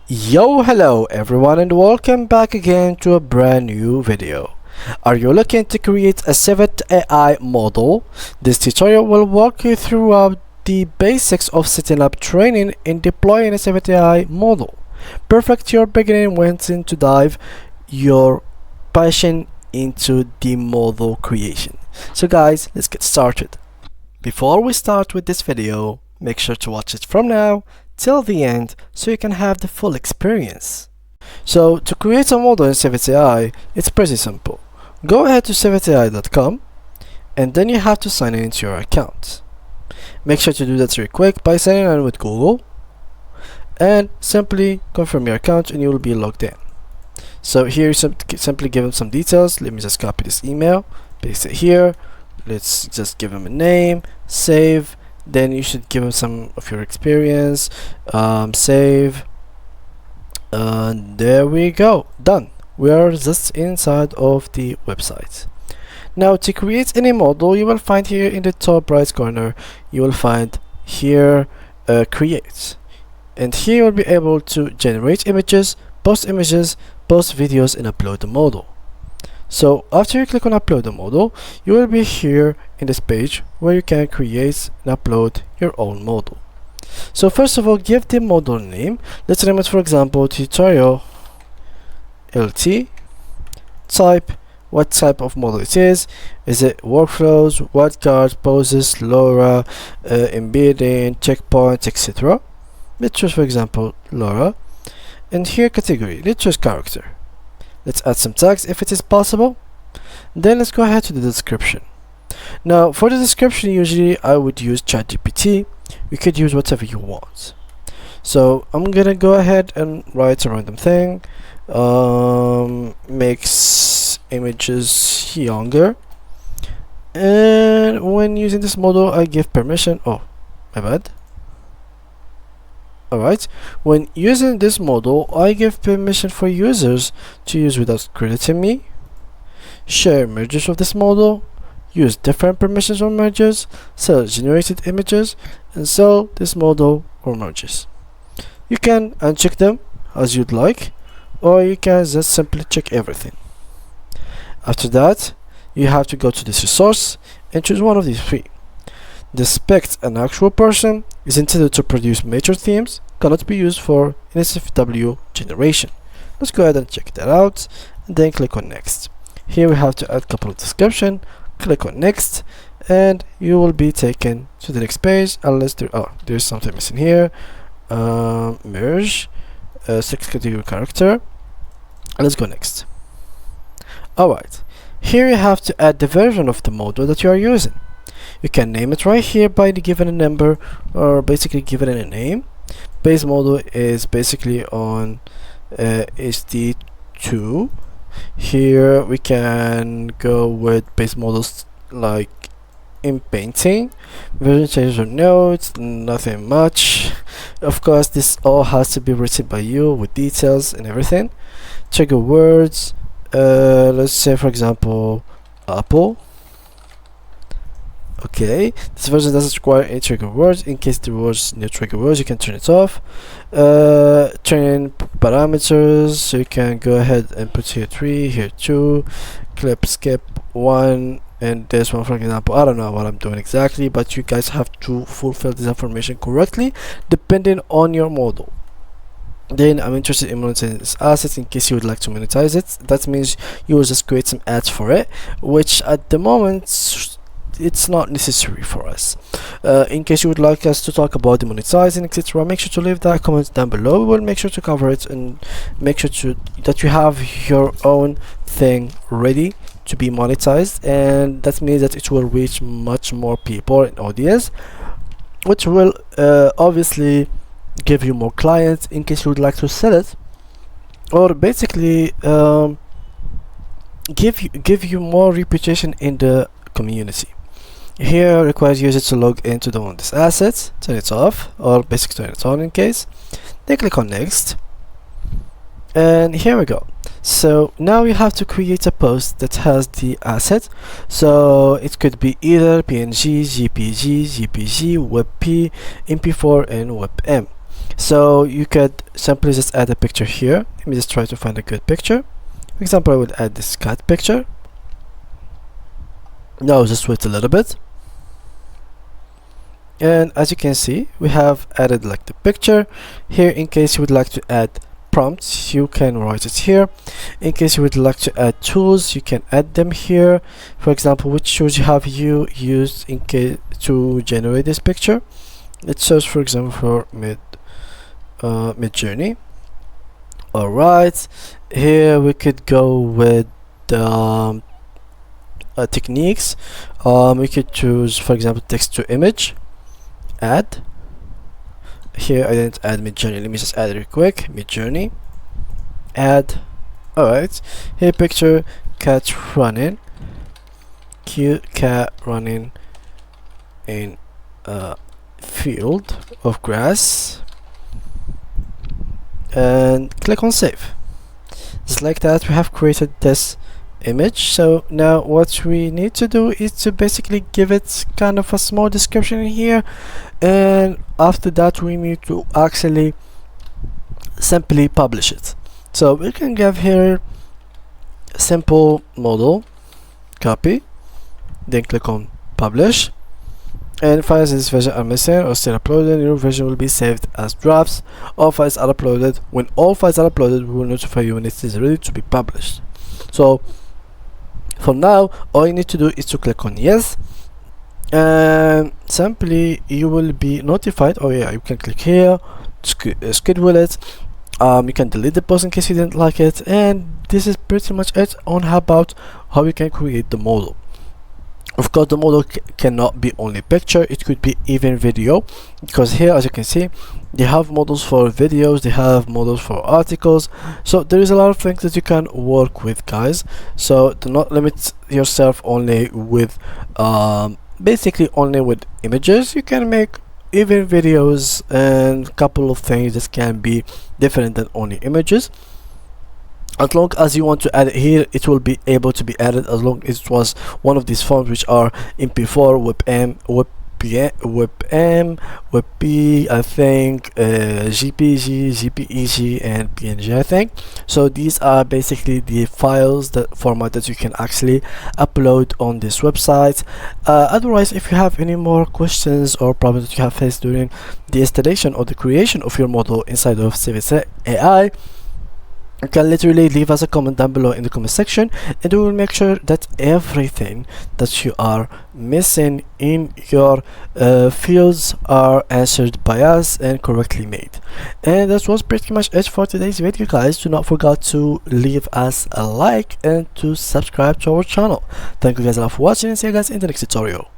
Yo, hello everyone and welcome back again to a brand new video. Are you looking to create a Civitai model? This tutorial will walk you throughout the basics of setting up, training and deploying a Civitai model. Perfect your beginning wanting to dive your passion into the model creation. So guys, let's get started. Before we start with this video, make sure to watch it from now till the end so you can have the full experience. So to create a model in Civitai, it's pretty simple. Go ahead to civitai.com and then you have to sign in into your account. Make sure to do that real quick by signing in with Google and simply confirm your account and you will be logged in. So here simply give them some details. Let me just copy this email, paste it here. Let's just give them a name, save. Then you should give them some of your experience, save, and there we go, done. We are just inside of the website. Now to create any model, you will find here in the top right corner, you will find here create, and here you'll be able to generate images, post videos and upload the model. So after you click on upload the model, you will be here in this page where you can create and upload your own model. So first of all, give the model name. Let's name it, for example, tutorial LT. Type what type of model it is. Is it workflows, wildcard, poses, LoRa, embedding, checkpoints, etc. Let's choose, for example, LoRa. And here category, let's choose character. Let's add some tags if it is possible. Then let's go ahead to the description. Now for the description, usually I would use ChatGPT. You could use whatever you want. So I'm gonna go ahead and write a random thing. Makes images younger. And when using this model, I give permission. Oh, my bad. Alright, when using this model, I give permission for users to use without crediting me, share merges of this model, use different permissions or merges, sell generated images, and sell this model or merges. You can uncheck them as you'd like, or you can just simply check everything. After that, you have to go to this resource and choose one of these three. The spec an actual person is intended to produce major themes, cannot be used for NSFW generation. Let's go ahead and check that out and then click on next. Here we have to add a couple of description, click on next and you will be taken to the next page unless there's something missing here. Merge, 6 category character, and let's go next. Alright, here you have to add the version of the model that you are using. You can name it right here by giving a number or basically giving it a name. Base model is basically on HD2. Here we can go with base models like in painting. Version changes or notes, nothing much. Of course, this all has to be written by you with details and everything. Trigger words. Let's say, for example, Apple. Okay, this version doesn't require any trigger words. In case there was no trigger words, you can turn it off. Train parameters, so you can go ahead and put here 3, here 2, clip, skip 1, and this one, for example. I don't know what I'm doing exactly, but you guys have to fulfill this information correctly depending on your model. Then I'm interested in monetizing this asset in case you would like to monetize it. That means you will just create some ads for it, which at the moment it's not necessary for us. In case you would like us to talk about the monetizing, etc., make sure to leave that comment down below. We will make sure to cover it and make sure that you have your own thing ready to be monetized, and that means that it will reach much more people and audience, which will obviously give you more clients in case you would like to sell it, or basically give you more reputation in the community. Here requires user to log into this asset, turn it off, or basically turn it on in case. Then click on next, and here we go. So now you have to create a post that has the asset. So it could be either PNG, JPG, JPG, WebP, MP4 and WebM. So you could simply just add a picture here. Let me just try to find a good picture. For example, I would add this cat picture. Now just wait a little bit, and as you can see, we have added like the picture here. In case you would like to add prompts, you can write it here. In case you would like to add tools, you can add them here. For example, which tools have you used in case to generate this picture? Let's search for example for Midjourney. Alright, here we could go with techniques. We could choose for example text to image, add. Here I didn't add Midjourney, let me just add it real quick. Midjourney, add. Alright, here picture cat running, cute cat running in a field of grass, and click on save. Just like that, we have created this image. So now what we need to do is to basically give it kind of a small description in here, and after that we need to actually simply publish it. So we can give here simple model, copy, then click on publish, and files in this version are missing or still uploaded. Your version will be saved as drafts. All files are uploaded. When all files are uploaded, we will notify you when it is ready to be published. So for now, all you need to do is to click on yes, and simply you will be notified. Oh yeah, you can click here to schedule it. You can delete the post in case you didn't like it, and this is pretty much it on about how you can create the model. Of course, the model cannot be only picture, it could be even video, because here as you can see they have models for videos, they have models for articles. So there is a lot of things that you can work with, guys. So do not limit yourself only with basically only with images. You can make even videos and a couple of things that can be different than only images. As long as you want to add it here, it will be able to be added, as long as it was one of these forms which are MP4, WebM, WebP, I think, GPG, GPEG, and PNG, I think. So these are basically the files, that format that you can actually upload on this website. Otherwise, if you have any more questions or problems that you have faced during the installation or the creation of your model inside of Civitai AI, you can literally leave us a comment down below in the comment section, and we will make sure that everything that you are missing in your fields are answered by us and correctly made. And that was pretty much it for today's video, guys. Do not forget to leave us a like and to subscribe to our channel. Thank you guys a lot for watching, and see you guys in the next tutorial.